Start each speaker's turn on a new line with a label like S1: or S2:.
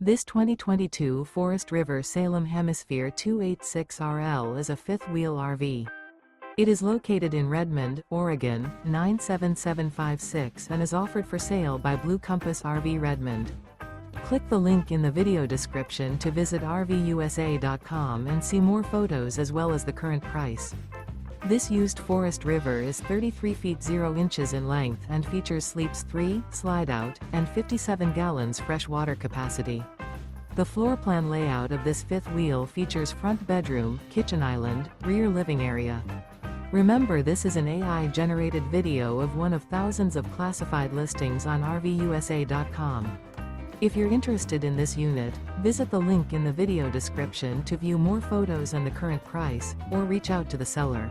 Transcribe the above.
S1: This 2022 Forest River Salem Hemisphere 286RL is a fifth-wheel RV. It is located in Redmond, Oregon, 97756 and is offered for sale by Blue Compass RV Redmond. Click the link in the video description to visit RVUSA.com and see more photos as well as the current price. This used Forest River is 33 feet 0 inches in length and features sleeps 3, Slideout, and 57 gallons fresh water capacity. The floor plan layout of this fifth wheel features front bedroom, kitchen island, rear living area. Remember, this is an AI-generated video of one of thousands of classified listings on RVUSA.com. If you're interested in this unit, visit the link in the video description to view more photos and the current price, or reach out to the seller.